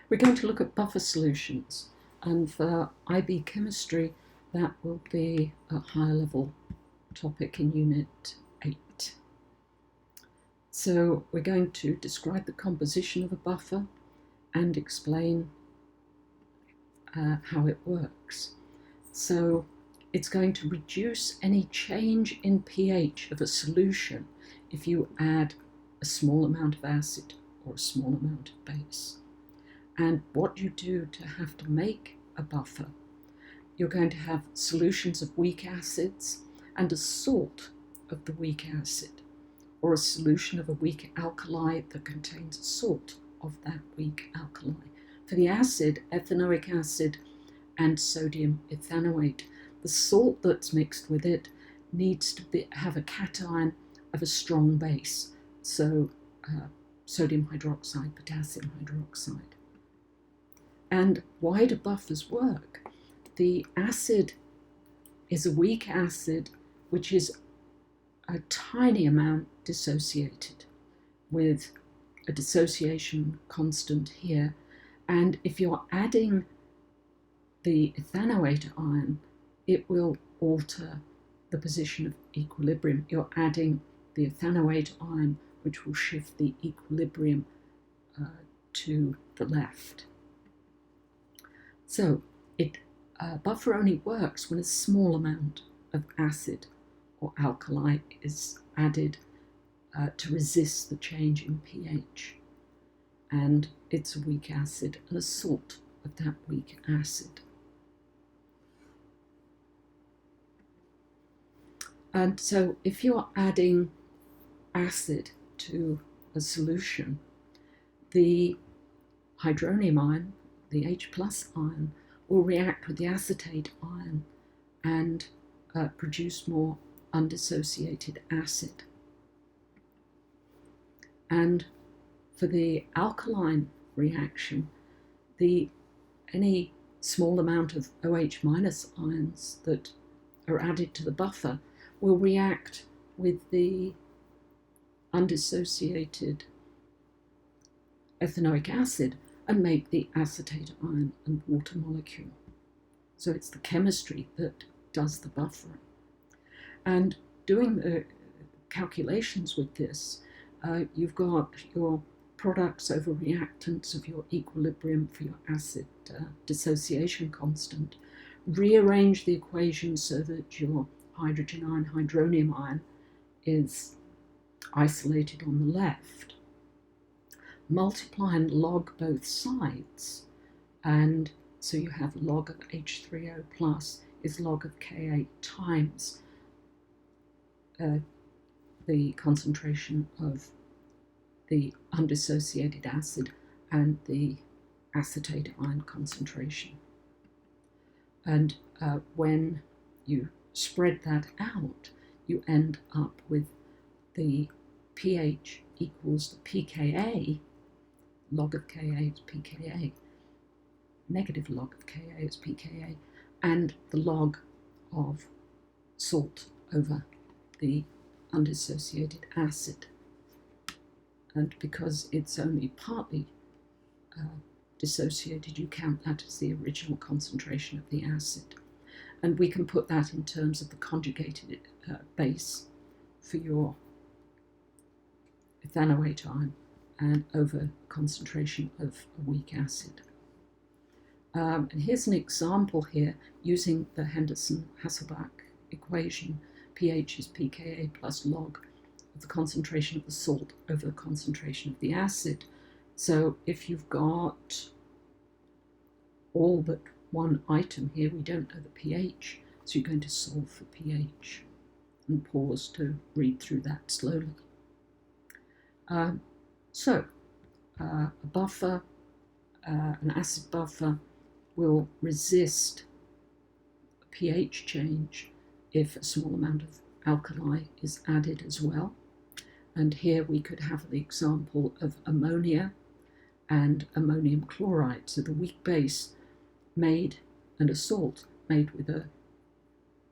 We're going to look at buffer solutions, and for IB chemistry that will be a higher level topic in Unit 8. So we're going to describe the composition of a buffer and explain how it works. So it's going to reduce any change in pH of a solution if you add a small amount of acid or a small amount of base. And what you do to have to make a buffer, you're going to have solutions of weak acids and a salt of the weak acid, or a solution of a weak alkali that contains a salt of that weak alkali. For the acid, ethanoic acid and sodium ethanoate, the salt that's mixed with it needs to have a cation of a strong base, so sodium hydroxide, potassium hydroxide. And why do buffers work? The acid is a weak acid which is a tiny amount dissociated with a dissociation constant here. And if you're adding the ethanoate ion, it will alter the position of equilibrium. You're adding the ethanoate ion, which will shift the equilibrium to the left. So buffer only works when a small amount of acid or alkali is added to resist the change in pH. And it's a weak acid and a salt of that weak acid. And so if you're adding acid to a solution, the hydronium ion, the H+ ion, will react with the acetate ion and produce more undissociated acid. And for the alkaline reaction, any small amount of OH- ions that are added to the buffer will react with the undissociated ethanoic acid and make the acetate ion and water molecule. So it's the chemistry that does the buffering. And doing the calculations with this, you've got your products over reactants of your equilibrium for your acid dissociation constant. Rearrange the equation so that your hydrogen ion, hydronium ion is isolated on the left. Multiply and log both sides, and so you have log of H3O plus is log of Ka times the concentration of the undissociated acid and the acetate ion concentration. And when you spread that out, you end up with the pH equals the pKa, log of Ka is pKa, negative log of Ka is pKa, and the log of salt over the undissociated acid. And because it's only partly dissociated, you count that as the original concentration of the acid. And we can put that in terms of the conjugated base for your ethanoate ion and over concentration of a weak acid. And here's an example here using the Henderson-Hasselbalch equation. pH is pKa plus log of the concentration of the salt over the concentration of the acid. So if you've got all but one item here, we don't know the pH, so you're going to solve for pH and pause to read through that slowly. A buffer, an acid buffer, will resist a pH change if a small amount of alkali is added as well. And here we could have the example of ammonia and ammonium chloride, so the weak base made and a salt made with a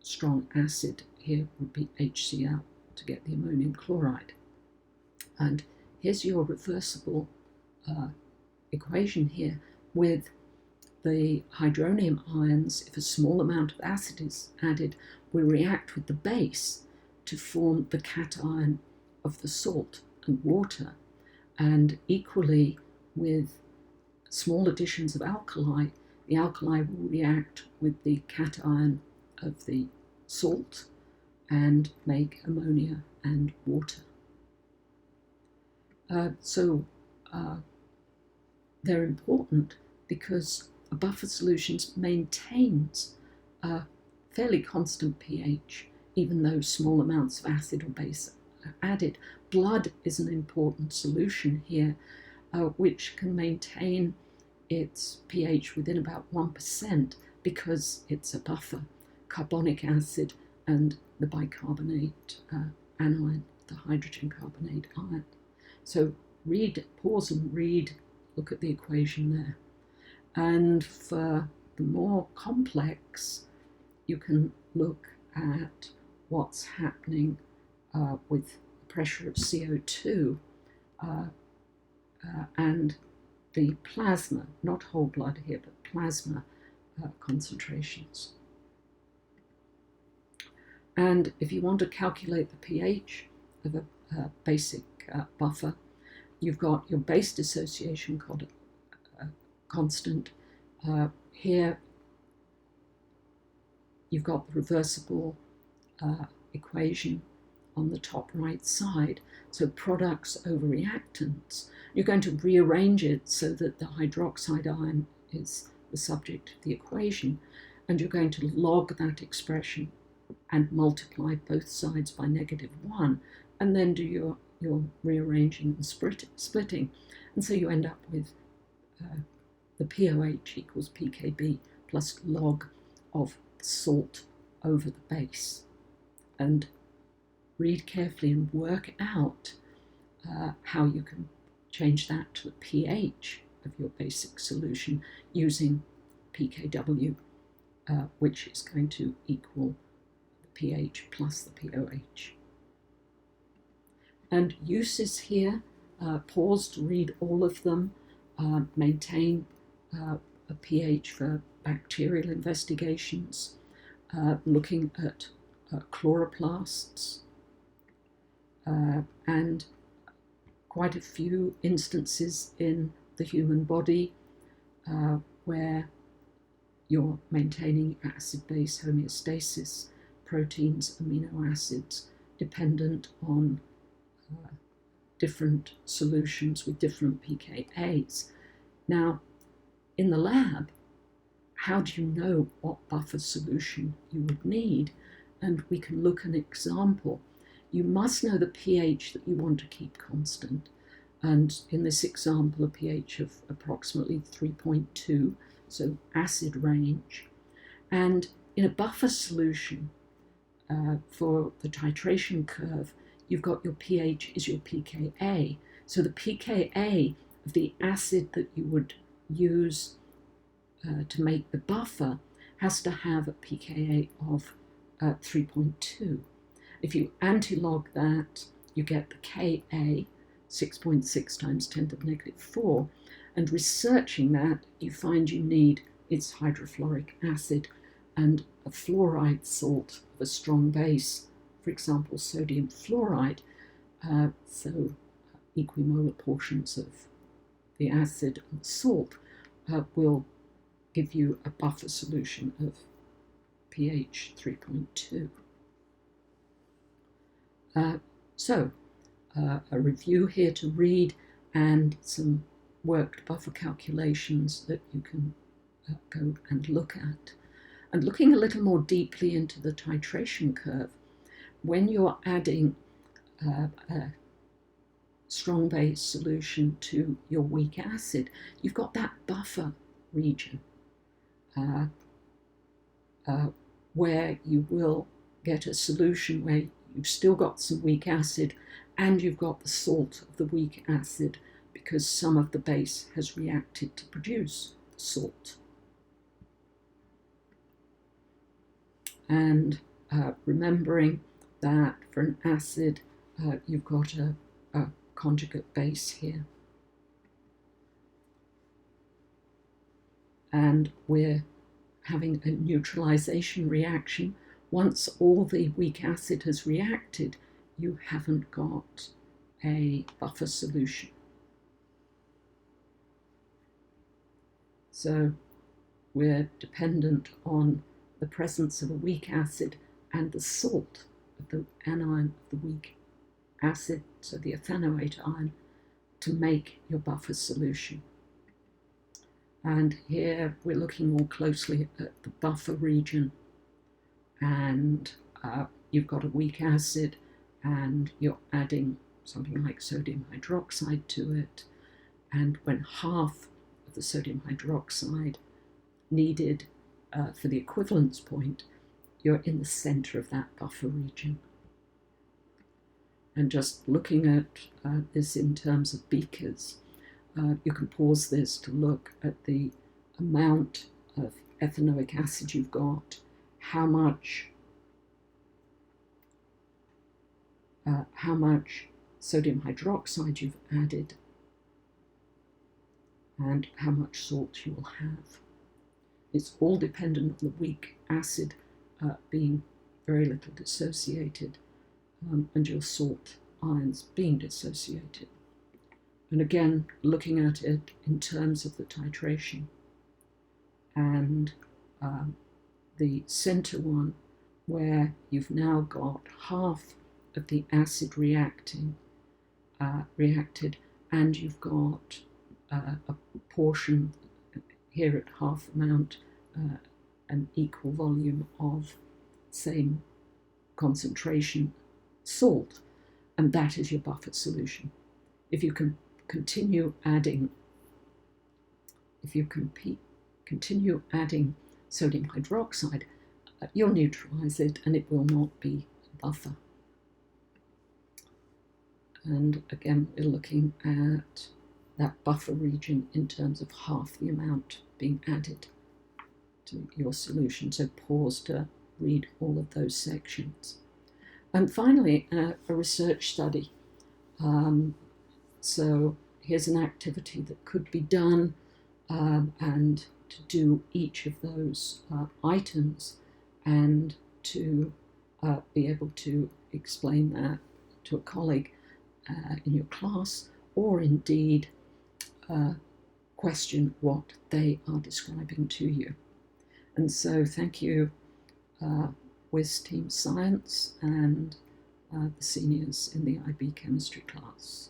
strong acid here would be HCl to get the ammonium chloride. And here's your reversible equation here. with the hydronium ions, if a small amount of acid is added, will react with the base to form the cation of the salt and water. And equally, with small additions of alkali, the alkali will react with the cation of the salt and make ammonia and water. So they're important because a buffer solution maintains a fairly constant pH, even though small amounts of acid or base are added. Blood is an important solution here, which can maintain its pH within about 1% because it's a buffer. Carbonic acid and the bicarbonate anion, the hydrogen carbonate ion. So pause and read, look at the equation there. And for the more complex, you can look at what's happening with the pressure of CO2 and the plasma, not whole blood here, but plasma concentrations. And if you want to calculate the pH of a basic buffer, you've got your base dissociation constant. Here you've got the reversible equation on the top right side. So products over reactants. You're going to rearrange it so that the hydroxide ion is the subject of the equation, and you're going to log that expression and multiply both sides by -1, and then do your rearranging and splitting. And so you end up with the POH equals pKb plus log of salt over the base. And read carefully and work out how you can change that to the pH of your basic solution using pKw, which is going to equal the pH plus the POH. And uses here, pause to read all of them, maintain a pH for bacterial investigations, looking at chloroplasts, and quite a few instances in the human body where you're maintaining acid-base homeostasis, proteins, amino acids, dependent on different solutions with different pKa's. Now, in the lab, how do you know what buffer solution you would need? And we can look at an example. You must know the pH that you want to keep constant. And in this example, a pH of approximately 3.2, so acid range. And in a buffer solution, for the titration curve, you've got your pH is your pKa. So the pKa of the acid that you would use to make the buffer has to have a pKa of 3.2. If you antilog that, you get the Ka, 6.6 times 10 to the -4, and researching that, you find you need its hydrofluoric acid and a fluoride salt of a strong base, for example, sodium fluoride, so equimolar portions of the acid and salt will give you a buffer solution of pH 3.2. So a review here to read and some worked buffer calculations that you can go and look at. And looking a little more deeply into the titration curve, when you're adding a strong base solution to your weak acid, you've got that buffer region where you will get a solution where you've still got some weak acid and you've got the salt of the weak acid because some of the base has reacted to produce the salt. And remembering that for an acid, you've got a conjugate base here. and we're having a neutralization reaction. Once all the weak acid has reacted, you haven't got a buffer solution. So we're dependent on the presence of a weak acid and the salt of the anion of the weak acid, so the ethanoate ion, to make your buffer solution. And here we're looking more closely at the buffer region, and you've got a weak acid and you're adding something like sodium hydroxide to it, and when half of the sodium hydroxide needed for the equivalence point, you're in the center of that buffer region. And just looking at this in terms of beakers, you can pause this to look at the amount of ethanoic acid you've got, how much sodium hydroxide you've added, and how much salt you will have. It's all dependent on the weak acid being very little dissociated, and your salt ions being dissociated. And again, looking at it in terms of the titration, and the center one, where you've now got half of the acid reacted, and you've got a portion here at half amount, an equal volume of same concentration salt, and that is your buffer solution. If you can continue adding sodium hydroxide, you'll neutralize it and it will not be a buffer. And again, we're looking at that buffer region in terms of half the amount being added to your solution. So pause to read all of those sections. And finally, a research study. So here's an activity that could be done, and to do each of those items and to be able to explain that to a colleague in your class, or indeed question what they are describing to you. And so thank you, WIS Team Science and the seniors in the IB Chemistry class.